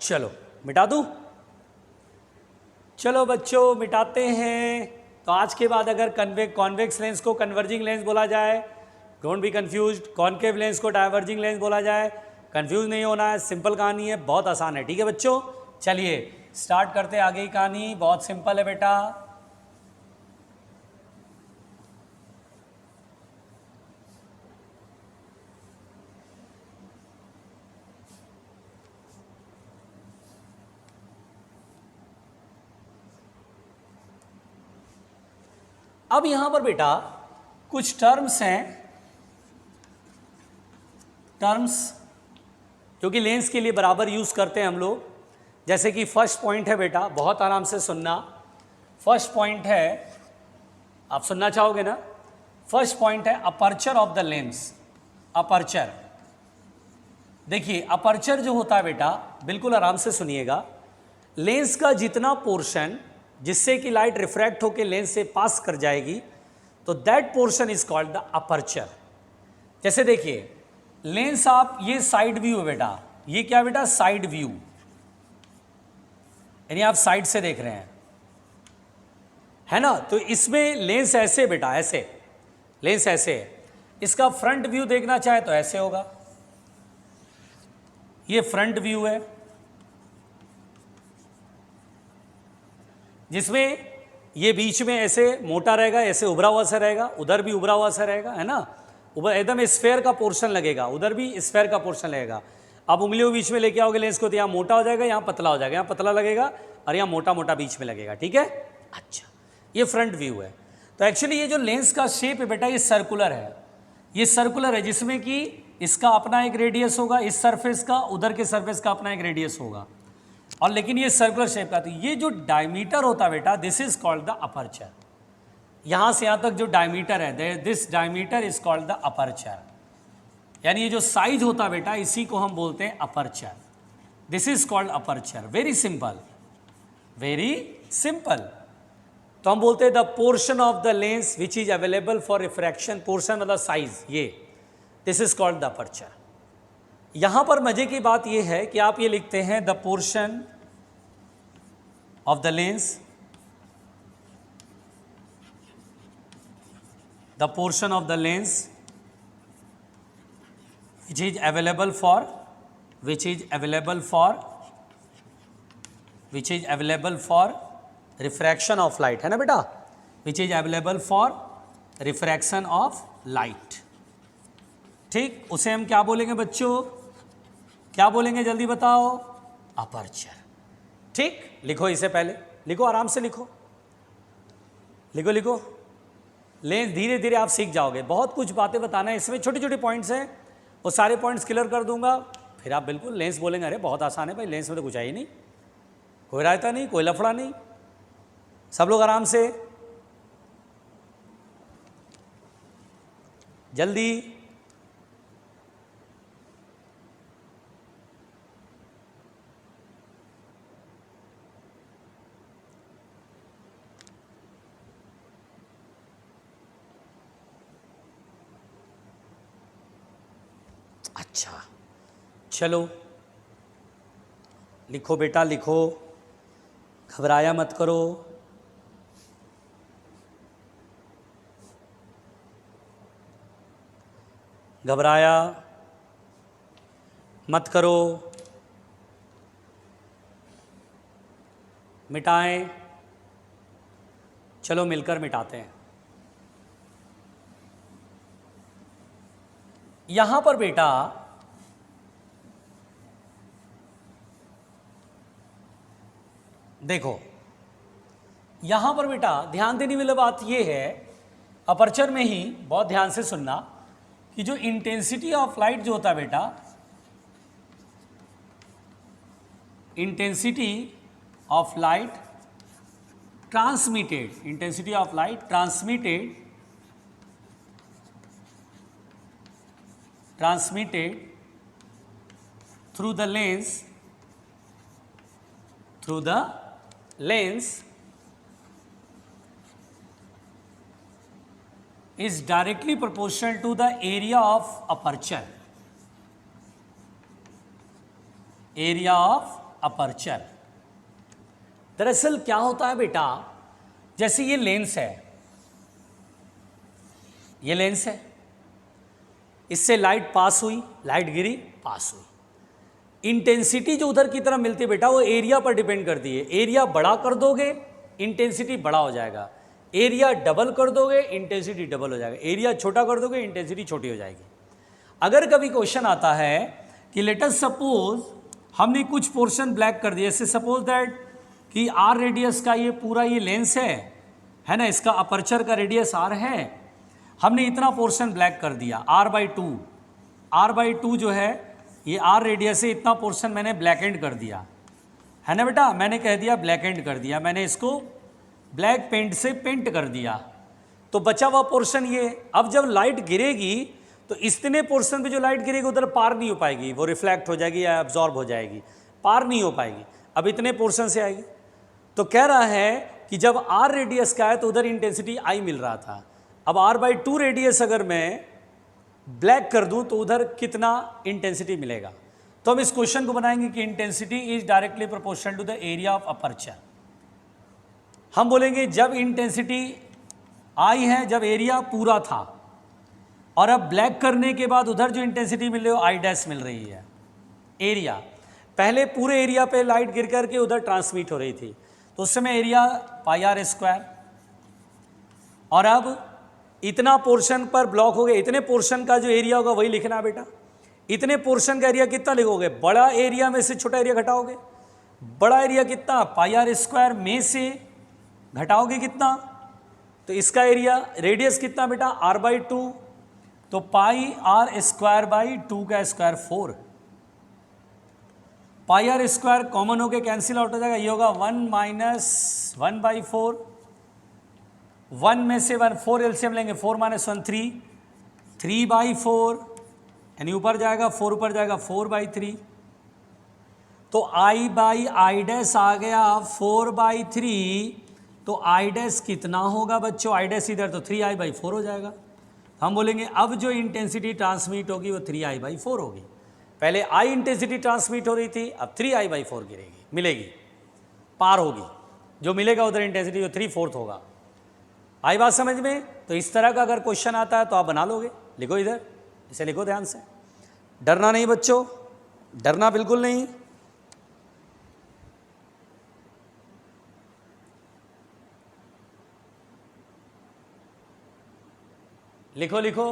चलो मिटा दूं? चलो बच्चों मिटाते हैं। तो आज के बाद अगर कॉन्वेक्स लेंस को कन्वर्जिंग लेंस बोला जाए, don't be confused, concave lens को डाइवर्जिंग लेंस बोला जाए, कंफ्यूज नहीं होना है, सिंपल कहानी है, बहुत आसान है, ठीक है बच्चों। चलिए स्टार्ट करते हैं आगे की कहानी, बहुत सिंपल है बेटा। अब यहां पर बेटा कुछ टर्म्स हैं, जो कि लेंस के लिए बराबर यूज करते हैं हम लोग। जैसे कि फर्स्ट पॉइंट है बेटा, बहुत आराम से सुनना। फर्स्ट पॉइंट है, आप सुनना चाहोगे ना? फर्स्ट पॉइंट है aperture of the lens. Aperture, देखिए अपर्चर जो होता है बेटा, बिल्कुल आराम से सुनिएगा, लेंस का जितना पोर्शन जिससे कि लाइट रिफ्रैक्ट होकर लेंस से पास कर जाएगी, तो that portion is called the aperture. जैसे देखिए लेंस, आप ये साइड व्यू है बेटा, ये क्या बेटा, साइड व्यू, यानी आप साइड से देख रहे हैं, है ना। तो इसमें लेंस ऐसे बेटा, ऐसे लेंस ऐसे है। इसका फ्रंट व्यू देखना चाहे तो ऐसे होगा, ये फ्रंट व्यू है, जिसमें ये बीच में ऐसे मोटा रहेगा, ऐसे उभरा हुआ सा रहेगा, उधर भी उभरा हुआ सा रहेगा, है ना, ऊपर एकदम स्फेयर का पोर्शन लगेगा, उधर भी स्फेयर का पोर्शन लगेगा। आप उंगलियों बीच में लेके आओगे लेंस को, तो यहाँ मोटा हो जाएगा, यहाँ पतला हो जाएगा, यहाँ पतला लगेगा और यहाँ मोटा मोटा बीच में लगेगा, ठीक है। अच्छा, ये फ्रंट व्यू है। तो एक्चुअली ये जो लेंस का शेप है बेटा, ये सर्कुलर है, ये सर्कुलर है, जिसमें कि इसका अपना एक रेडियस होगा, इस सरफेस का, उधर के सरफेस का अपना एक रेडियस होगा, और लेकिन ये सर्कुलर शेप का। तो ये जो डायमीटर होता है बेटा, this is called the aperture. यहाँ से यहाँ तक जो डायमीटर है, this diameter is called the aperture, यानी ये जो साइज होता है बेटा, इसी को हम बोलते हैं aperture. This is called aperture. Very simple, very simple. तो हम बोलते हैं the portion of the lens which is available for refraction, portion मतलब साइज, ये this is called the aperture. यहां पर मजे की बात यह है कि आप ये लिखते हैं the portion of the lens, the portion of the lens which is available for refraction of light, है ना बेटा, which is available for refraction of light। ठीक, उसे हम क्या बोलेंगे बच्चों, क्या बोलेंगे जल्दी बताओ, अपर्चर। ठीक, लिखो इसे, पहले लिखो, आराम से लिखो, लिखो लिखो। लेंस धीरे धीरे आप सीख जाओगे, बहुत कुछ बातें बताना है इसमें, छोटी छोटी पॉइंट्स हैं, वो सारे पॉइंट्स क्लियर कर दूंगा, फिर आप बिल्कुल लेंस बोलेंगे अरे बहुत आसान है भाई, लेंस में तो कुछ है ही नहीं, कोई रायता नहीं, कोई लफड़ा नहीं। सब लोग आराम से, जल्दी। अच्छा चलो लिखो बेटा, लिखो, घबराया मत करो। घबराया मत करो, मिटाएं, चलो मिलकर मिटाते हैं। यहां पर बेटा देखो, यहां पर बेटा ध्यान देने वाली बात यह है, अपर्चर में ही बहुत ध्यान से सुनना, कि जो इंटेंसिटी ऑफ लाइट जो होता है बेटा, intensity of light transmitted, intensity of light transmitted through the lens is directly proportional to the area of aperture, दरअसल क्या होता है बेटा, जैसे ये लेंस है, ये लेंस है, इससे लाइट पास हुई, लाइट गिरी, पास हुई, इंटेंसिटी जो उधर की तरफ मिलती है बेटा, वो एरिया पर डिपेंड करती है। एरिया बड़ा कर दोगे इंटेंसिटी बड़ा हो जाएगा, एरिया डबल कर दोगे इंटेंसिटी डबल हो जाएगा, एरिया छोटा कर दोगे इंटेंसिटी छोटी हो जाएगी। अगर कभी क्वेश्चन आता है कि लेट अस सपोज हमने कुछ पोर्शन ब्लैक कर दिया, जैसे सपोज दैट कि आर रेडियस का ये पूरा ये लेंस है ना, इसका अपर्चर का रेडियस आर है, हमने इतना पोर्शन ब्लैक कर दिया r/2 जो है ये आर रेडियस से, इतना पोर्शन मैंने ब्लैक एंड कर दिया, है ना बेटा, मैंने कह दिया ब्लैक एंड कर दिया, मैंने इसको ब्लैक पेंट से पेंट कर दिया, तो बचा हुआ पोर्शन ये। अब जब लाइट गिरेगी तो इतने पोर्शन पे जो लाइट गिरेगी उधर पार नहीं हो पाएगी, वो रिफ्लेक्ट हो जाएगी या एब्जॉर्ब हो जाएगी, पार नहीं हो पाएगी। अब इतने पोर्शन से आएगी। तो कह रहा है कि जब r रेडियस का है तो उधर इंटेंसिटी I मिल रहा था, अब r/2 रेडियस अगर मैं ब्लैक कर दूं तो उधर कितना इंटेंसिटी मिलेगा। तो हम इस क्वेश्चन को बनाएंगे कि intensity is directly proportional to the area of aperture. हम बोलेंगे जब इंटेंसिटी I है, जब एरिया पूरा था, और अब ब्लैक करने के बाद उधर जो इंटेंसिटी मिल रही है I डैश मिल रही है। एरिया पहले पूरे एरिया पे लाइट गिर करके उधर ट्रांसमिट हो रही थी, तो उस समय एरिया πr², और अब इतना पोर्शन पर ब्लॉक हो गया, इतने पोर्शन का जो एरिया होगा वही लिखना बेटा। इतने पोर्शन का एरिया कितना लिखोगे, बड़ा एरिया में से छोटा एरिया घटाओगे, बड़ा एरिया कितना πr² में से घटाओगे कितना, तो इसका एरिया रेडियस कितना बेटा r/2, तो πr²/2 का स्क्वायर 4, πr² कॉमन होके कैंसिल आउट हो जाएगा, ये होगा 1 - 1/4, 1 में से 1 4 एलसीएम लेंगे, 4 - 1 3, 3/4 यानी ऊपर जाएगा 4, ऊपर जाएगा 4/3, तो I डैश आ गया 4/3, तो I डैश कितना होगा बच्चों, I डैश इधर तो 3I/4 हो जाएगा। हम बोलेंगे अब जो इंटेंसिटी ट्रांसमिट होगी वो 3I/4 होगी। पहले I इंटेंसिटी ट्रांसमिट हो रही थी, अब 3I/4 गिरेगी, मिलेगी, पार होगी, जो मिलेगा उधर इंटेंसिटी वो 3/4 होगा। आई बात समझ में। तो इस तरह का अगर क्वेश्चन आता है तो आप बना लोगे, लिखो इधर, इसे लिखो ध्यान से, डरना नहीं बच्चों, डरना बिल्कुल नहीं। लिखो लिखो,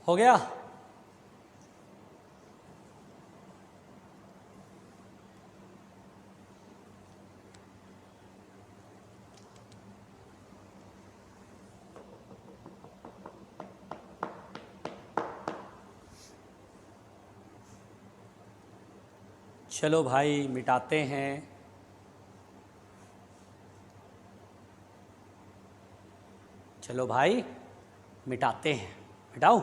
हो गया। चलो भाई मिटाते हैं। चलो भाई मिटाते हैं, मिटाओ।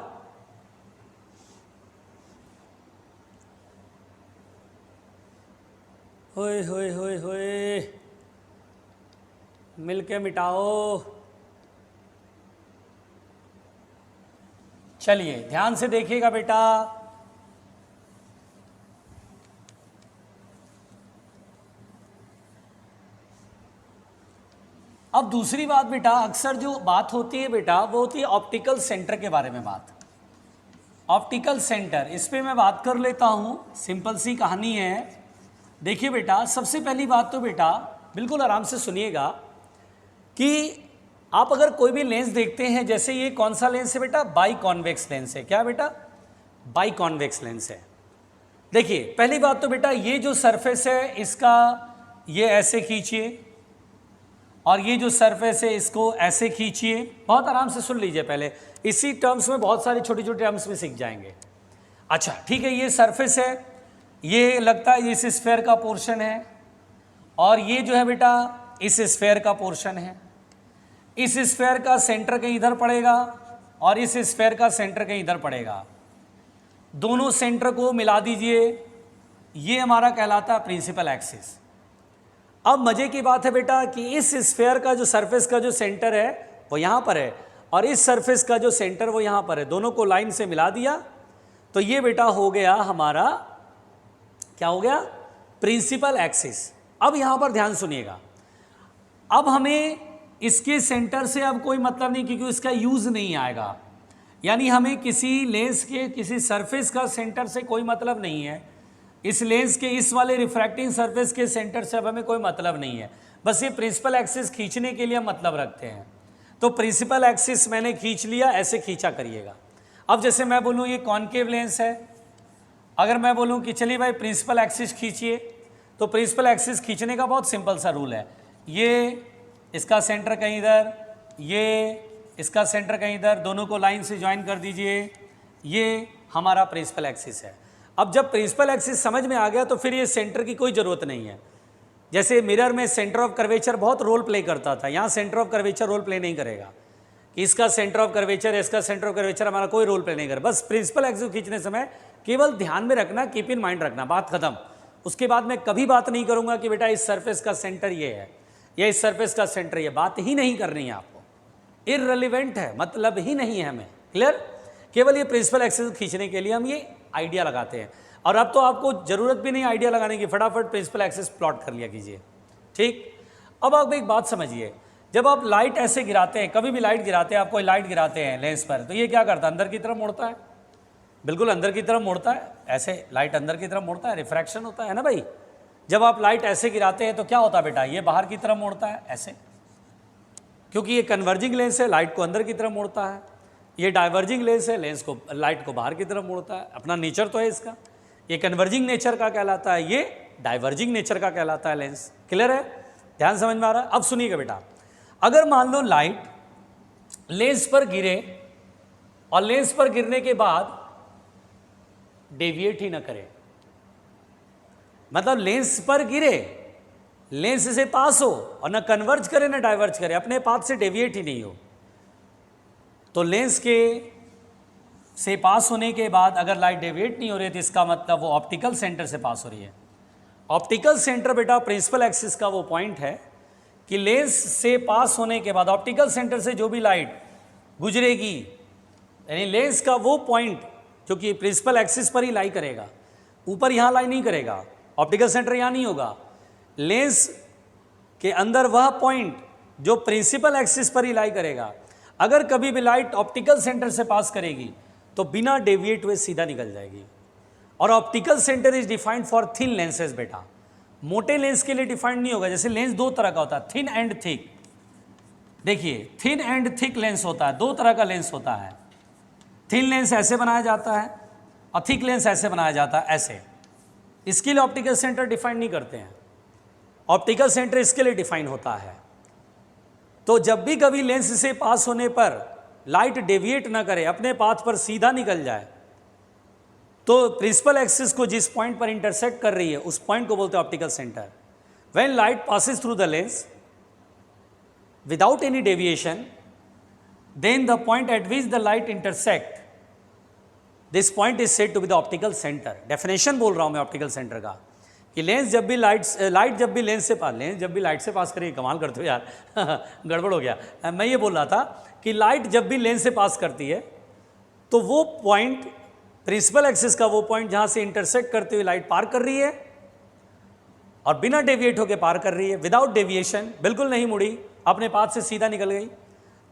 होए होए होए होए, मिलके मिटाओ। चलिए ध्यान से देखिएगा बेटा, अब दूसरी बात बेटा, अक्सर जो बात होती है बेटा वो होती है ऑप्टिकल सेंटर के बारे में बात। ऑप्टिकल सेंटर, इस पे मैं बात कर लेता हूँ, सिंपल सी कहानी है। देखिए बेटा, सबसे पहली बात तो बेटा बिल्कुल आराम से सुनिएगा कि आप अगर कोई भी लेंस देखते हैं, जैसे ये कौन सा लेंस है बेटा, बाई कॉन्वेक्स लेंस है। क्या बेटा, बाई कॉन्वेक्स लेंस है। देखिए पहली बात तो बेटा, ये जो सरफेस है इसका ये ऐसे खींचिए, और ये जो सरफेस है इसको ऐसे खींचिए। बहुत आराम से सुन लीजिए, पहले इसी टर्म्स में बहुत सारी छोटी छोटी टर्म्स में सीख जाएंगे। अच्छा ठीक है, ये सरफेस है, ये लगता है इस स्फेयर का पोर्शन है, और ये जो है बेटा इस स्फेयर का पोर्शन है। इस स्फेयर का सेंटर कहीं इधर पड़ेगा और इस स्फेयर का सेंटर कहीं इधर पड़ेगा। दोनों सेंटर को मिला दीजिए, ये हमारा कहलाता है प्रिंसिपल एक्सिस। अब मजे की बात है बेटा कि इस स्फेयर का जो सरफेस का जो सेंटर है वो यहाँ पर है, और इस सरफेस का जो सेंटर वो यहाँ पर है। दोनों को लाइन से मिला दिया तो ये बेटा हो गया हमारा, क्या हो गया, प्रिंसिपल एक्सिस। अब यहाँ पर ध्यान सुनिएगा, अब हमें इसके सेंटर से अब कोई मतलब नहीं, क्योंकि इसका यूज नहीं आएगा। यानी हमें किसी लेंस के किसी सरफेस का सेंटर से कोई मतलब नहीं है। इस लेंस के इस वाले रिफ्रैक्टिंग सरफेस के सेंटर से अब हमें कोई मतलब नहीं है, बस ये प्रिंसिपल एक्सिस खींचने के लिए हम मतलब रखते हैं। तो प्रिंसिपल एक्सिस मैंने खींच लिया, ऐसे खींचा करिएगा। अब जैसे मैं बोलूँ ये कॉनकेव लेंस है, अगर मैं बोलूँ कि चलिए भाई प्रिंसिपल एक्सिस खींचिए, तो प्रिंसिपल एक्सिस खींचने का बहुत सिंपल सा रूल है। ये इसका सेंटर कहीं इधर, ये इसका सेंटर कहीं इधर, दोनों को लाइन से ज्वाइन कर दीजिए। ये हमारा प्रिंसिपल एक्सिस है। अब जब प्रिंसिपल एक्सिस समझ में आ गया तो फिर ये सेंटर की कोई ज़रूरत नहीं है। जैसे मिरर में सेंटर ऑफ कर्वेचर बहुत रोल प्ले करता था, यहाँ centre of curvature role play नहीं करेगा। इसका सेंटर ऑफ कर्वेचर, इसका सेंटर ऑफ कर्वेचर हमारा कोई रोल प्ले नहीं करेगा। बस प्रिंसिपल एक्सिस खींचने समय केवल ध्यान में रखना, कीप इन माइंड रखना, बात खत्म। उसके बाद मैं कभी बात नहीं करूंगा कि बेटा इस सरफेस का सेंटर ये है या इस सरफेस का सेंटर ये, बात ही नहीं करनी है आपको, इररिलेवेंट है, मतलब ही नहीं है हमें। क्लियर? केवल ये प्रिंसिपल एक्सिस खींचने के लिए हम ये आइडिया लगाते हैं। और अब तो आपको जरूरत भी नहीं आइडिया लगाने की, फटाफट प्रिंसिपल एक्सिस प्लॉट कर लिया कीजिए। ठीक, अब आप एक बात समझिए, जब आप लाइट ऐसे गिराते हैं, कभी भी लाइट गिराते हैं, आप कोई लाइट गिराते हैं लेंस पर, तो ये क्या करता है? अंदर की तरफ मुड़ता है, बिल्कुल अंदर की तरफ मुड़ता है। ऐसे लाइट अंदर की तरफ मुड़ता है, रिफ्रैक्शन होता है ना भाई। जब आप लाइट ऐसे गिराते हैं तो क्या होता है बेटा? ये बाहर की तरफ मुड़ता है ऐसे, क्योंकि ये कन्वर्जिंग लेंस है, लाइट को अंदर की तरफ मोड़ता है। ये डाइवर्जिंग लेंस है, लेंस को, लाइट को बाहर की तरफ मोड़ता है। अपना नेचर तो है इसका, ये कन्वर्जिंग नेचर का कहलाता है, ये डाइवर्जिंग नेचर का कहलाता है लेंस। क्लियर है? ध्यान समझ में आ रहा है? अब सुनिएगा बेटा, अगर मान लो लाइट लेंस पर गिरे और लेंस पर गिरने के बाद डेविएट ही ना करे, मतलब लेंस पर गिरे, लेंस से पास हो और ना कन्वर्ज करे ना डाइवर्ज करे, अपने पाथ से डेविएट ही नहीं हो, तो लेंस के से पास होने के बाद अगर लाइट डेविएट नहीं हो रही है तो इसका मतलब वो ऑप्टिकल सेंटर से पास हो रही है। ऑप्टिकल सेंटर बेटा प्रिंसिपल एक्सिस का वो पॉइंट है कि लेंस से पास होने के बाद ऑप्टिकल सेंटर से जो भी लाइट गुजरेगी, यानी लेंस का वो पॉइंट जो कि प्रिंसिपल एक्सिस पर ही लाई करेगा, ऊपर यहाँ लाई नहीं करेगा, ऑप्टिकल सेंटर यहाँ नहीं होगा, लेंस के अंदर वह पॉइंट जो प्रिंसिपल एक्सिस पर ही लाई करेगा। अगर कभी भी लाइट ऑप्टिकल सेंटर से पास करेगी तो बिना डेविएट हुए सीधा निकल जाएगी। और optical centre is defined for thin lenses बेटा, मोटे लेंस के लिए डिफाइंड नहीं होगा। जैसे लेंस दो तरह का होता है, थिन एंड थिक। देखिए थिन एंड थिक लेंस होता है, दो तरह का लेंस होता है। थिन लेंस ऐसे बनाया जाता है और थिक लेंस ऐसे बनाया जाता है, ऐसे। इसके लिए ऑप्टिकल सेंटर डिफाइन नहीं करते हैं, ऑप्टिकल सेंटर इसके लिए डिफाइन होता है। तो जब भी कभी लेंस से पास होने पर लाइट डेविएट ना करे, अपने पाथ पर सीधा निकल जाए, तो प्रिंसिपल एक्सिस को जिस पॉइंट पर इंटरसेक्ट कर रही है उस पॉइंट को बोलते हैं optical centre. When light passes through the lens without any deviation, then the point at which the light intersect, this point is said to be the optical centre. Definition बोल रहा हूं मैं ऑप्टिकल सेंटर का, कि lens जब भी light जब भी लेंस से पास, लेंस जब भी लाइट से पास करेगी, कमाल करते हो यार गड़बड़ हो गया। मैं ये बोल रहा था कि लाइट जब भी लेंस से पास करती है तो वो पॉइंट, प्रिंसिपल एक्सिस का वो पॉइंट जहां से इंटरसेक्ट करते हुए लाइट पार कर रही है और बिना डेविएट होकर पार कर रही है, विदाउट डेविएशन, बिल्कुल नहीं मुड़ी, अपने पाथ से सीधा निकल गई,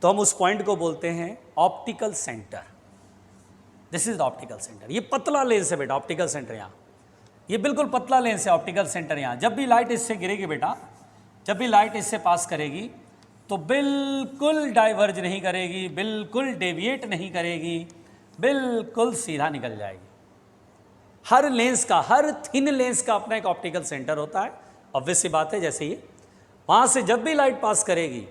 तो हम उस पॉइंट को बोलते हैं optical centre. This is the optical centre. ये पतला लेंस है बेटा ऑप्टिकल सेंटर, यहाँ ये बिल्कुल पतला लेंस है ऑप्टिकल सेंटर। यहाँ जब भी लाइट इससे गिरेगी बेटा, जब भी लाइट इससे पास करेगी तो बिल्कुल डाइवर्ज नहीं करेगी, बिल्कुल डेविएट नहीं करेगी, बिल्कुल सीधा निकल जाएगी। हर लेंस का, हर थिन लेंस का अपना एक ऑप्टिकल सेंटर होता है। ऑब्वियस सी बात है, जैसे ये वहाँ से जब भी लाइट पास करेगी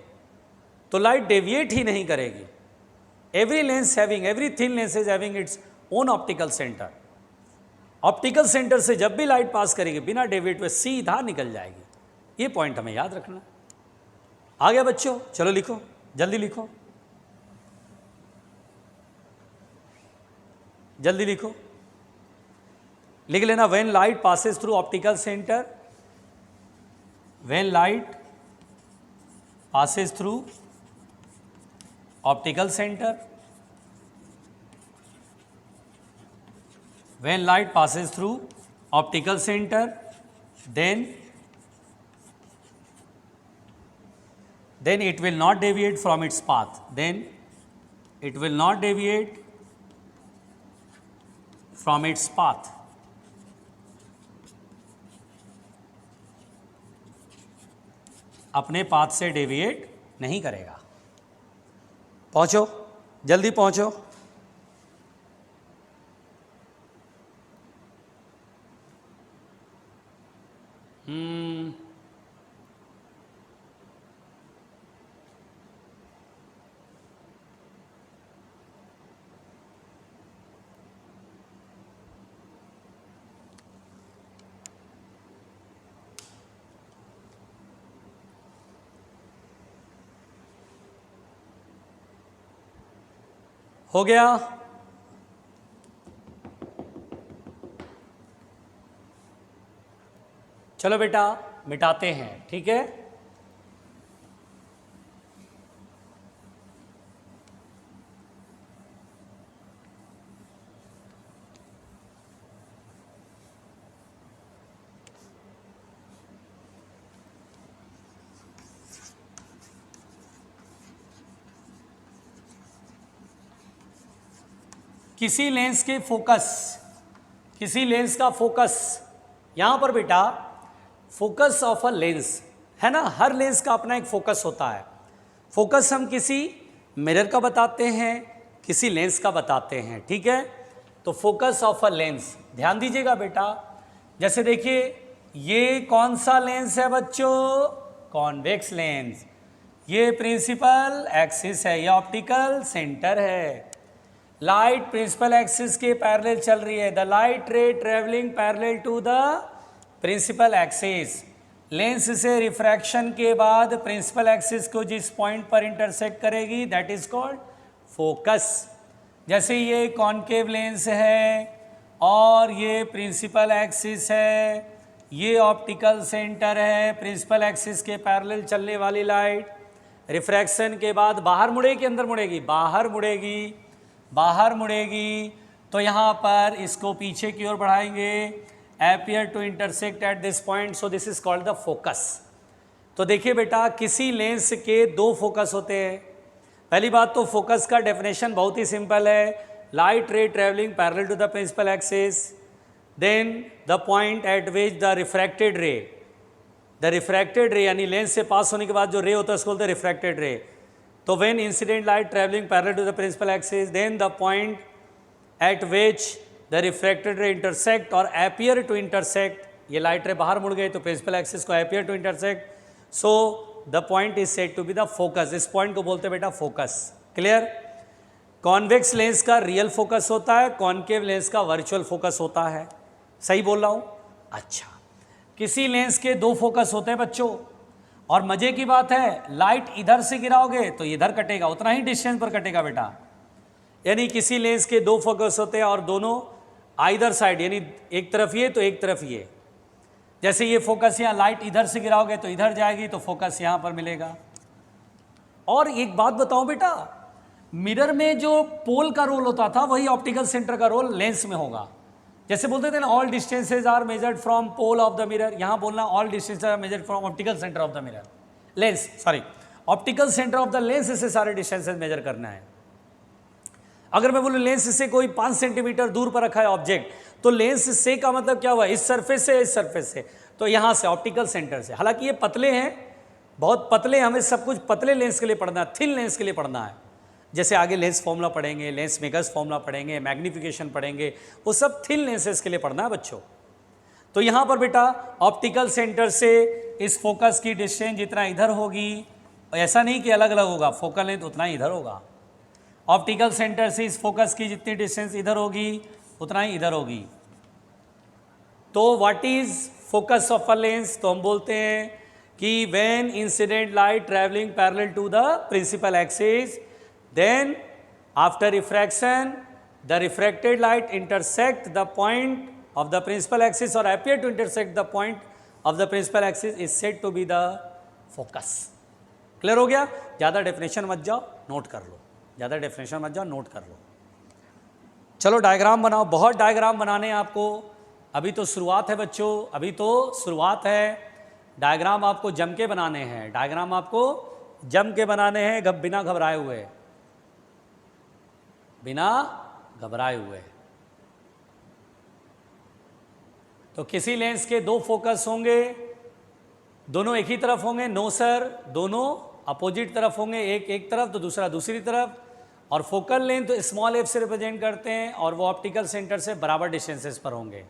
तो लाइट डेविएट ही नहीं करेगी। Every lens having, every thin lens is having its own optical centre. Optical centre से जब भी लाइट पास करेगी बिना डेविएट हुए सीधा निकल जाएगी। ये पॉइंट हमें याद रखना। आ गया बच्चों? चलो लिखो, जल्दी लिखो, जल्दी लिखो, लिख लेना। When light passes through optical centre, when light passes through optical center, when light passes through optical center, then it will not deviate from its path, then it will not deviate from its path. अपने path से deviate नहीं करेगा। पहुंचो, जल्दी पहुंचो। हो गया? चलो बेटा मिटाते हैं, ठीक है। किसी लेंस के फोकस, किसी लेंस का फोकस, यहां पर बेटा फोकस ऑफ अ लेंस है ना, हर लेंस का अपना एक फोकस होता है। फोकस हम किसी मिरर का बताते हैं, किसी लेंस का बताते हैं, ठीक है। तो फोकस ऑफ अ लेंस, ध्यान दीजिएगा बेटा, जैसे देखिए ये कौन सा लेंस है बच्चों, कॉन्वेक्स लेंस, ये प्रिंसिपल एक्सिस है, ये ऑप्टिकल सेंटर है। लाइट प्रिंसिपल एक्सिस के पैरेलल चल रही है, the light ray travelling parallel to the principal axis. Lens से रिफ्रैक्शन के बाद प्रिंसिपल एक्सिस को जिस पॉइंट पर इंटरसेक्ट करेगी दैट इज कॉल्ड फोकस। जैसे ये कॉन्केव लेंस है और ये प्रिंसिपल एक्सिस है, ये ऑप्टिकल सेंटर है, प्रिंसिपल एक्सिस के पैरेलल चलने वाली लाइट रिफ्रैक्शन के बाद बाहर मुड़ेगी, अंदर मुड़ेगी, बाहर मुड़ेगी, बाहर मुड़ेगी, तो यहाँ पर इसको पीछे की ओर बढ़ाएंगे, appear to intersect at this point, so this is called the focus। तो देखिए बेटा किसी लेंस के दो फोकस होते हैं। पहली बात तो फोकस का डेफिनेशन बहुत ही सिंपल है, light ray travelling parallel to the principal axis, then the point at which the refracted ray, the refracted ray यानी लेंस से पास होने के बाद जो रे होता है उसको बोलते हैं रिफ्रैक्टेड रे। तो when incident light travelling parallel to the principal axis, then the point at which the refracted ray intersect और अपीयर टू इंटरसेक्ट, ये लाइट रे बाहर मुड़ गई तो प्रिंसिपल एक्सिस को appear to intersect, so the point is said to be the focus. इस point को बोलते हैं बेटा फोकस। क्लियर? कॉन्वेक्स लेंस का रियल फोकस होता है, कॉन्केव लेंस का वर्चुअल फोकस होता है। सही बोल रहा हूं? अच्छा, किसी लेंस के दो फोकस होते हैं बच्चों, और मजे की बात है लाइट इधर से गिराओगे तो इधर कटेगा, उतना ही डिस्टेंस पर कटेगा बेटा। यानी किसी लेंस के दो फोकस होते हैं और दोनों आइदर साइड, यानी एक तरफ ये तो एक तरफ ये। जैसे ये फोकस यहाँ लाइट इधर से गिराओगे तो इधर जाएगी, तो फोकस यहाँ पर मिलेगा। और एक बात बताऊं बेटा, मिरर में जो पोल का रोल होता था वही ऑप्टिकल सेंटर का रोल लेंस में होगा। जैसे बोलते थे ना all distances are measured from pole of the mirror, यहाँ बोलना all distances are measured from optical centre of the mirror, lens, sorry optical centre of the lens से सारे डिस्टेंसेज मेजर करना है। अगर मैं बोलूँ लेंस से कोई 5 सेंटीमीटर दूर पर रखा है ऑब्जेक्ट, तो लेंस से का मतलब क्या हुआ, इस सरफेस से इस सरफेस से, तो यहाँ से ऑप्टिकल सेंटर से। हालांकि ये पतले हैं, बहुत पतले, हमें सब कुछ पतले लेंस के लिए पढ़ना है, थिन लेंस के लिए पढ़ना है। जैसे आगे लेंस फॉर्मूला पढ़ेंगे, लेंस मेकर्स फॉर्मूला पढ़ेंगे, मैग्नीफिकेशन पढ़ेंगे, वो सब थिन लेंसेज के लिए पढ़ना है बच्चों। तो यहाँ पर बेटा ऑप्टिकल सेंटर से इस फोकस की डिस्टेंस जितना इधर होगी, ऐसा नहीं कि अलग अलग होगा, फोकल लेंथ उतना ही इधर होगा। ऑप्टिकल सेंटर से इस फोकस की जितनी डिस्टेंस इधर होगी उतना ही इधर होगी। तो what is focus of a lens? तो हम बोलते हैं कि when incident light travelling parallel to the principal axis, then after refraction the refracted light intersect the point of the principal axis or appear to intersect the point of the principal axis is said to be the focus। Clear हो गया? ज़्यादा definition मत जाओ, note कर लो, ज़्यादा definition मत जाओ, note कर लो। चलो डायग्राम बनाओ, बहुत डायग्राम बनाने हैं आपको, अभी तो शुरुआत है बच्चों, अभी तो शुरुआत है। डायग्राम आपको जम के बनाने हैं, डायग्राम आपको जम के बनाने हैं, बिना घबराए हुए, बिना घबराए हुए। तो किसी लेंस के दो फोकस होंगे, दोनों एक ही तरफ होंगे? नो सर, दोनों अपोजिट तरफ होंगे, एक एक तरफ तो दूसरा दूसरी तरफ। और फोकल लेंथ तो स्मॉल एफ से रिप्रेजेंट करते हैं और वो ऑप्टिकल सेंटर से बराबर डिस्टेंसेस पर होंगे।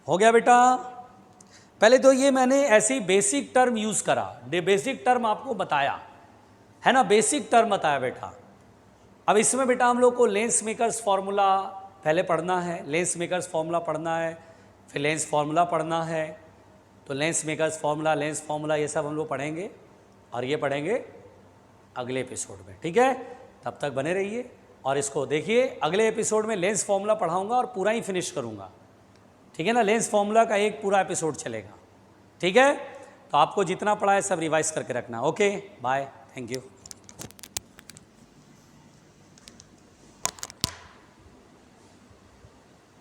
हो गया बेटा? पहले तो ये मैंने ऐसी बेसिक टर्म यूज करा, बेसिक टर्म आपको बताया है ना, बेसिक टर्म बताया बेटा। अब इसमें बेटा हम लोग को लेंस मेकर्स फॉर्मूला पहले पढ़ना है, लेंस मेकर्स फॉर्मूला पढ़ना है, फिर लेंस फॉर्मूला पढ़ना है। तो lens makers formula, lens formula, ये सब हम लोग पढ़ेंगे। और ये पढ़ेंगे अगले एपिसोड में, ठीक है। तब तक बने रहिए और इसको देखिए। अगले एपिसोड में लेंस फॉर्मूला पढ़ाऊंगा और पूरा ही फिनिश करूंगा, ठीक है ना। लेंस फॉर्मूला का एक पूरा एपिसोड चलेगा, ठीक है। तो आपको जितना पढ़ा है सब रिवाइज करके रखना। Okay, bye, thank you.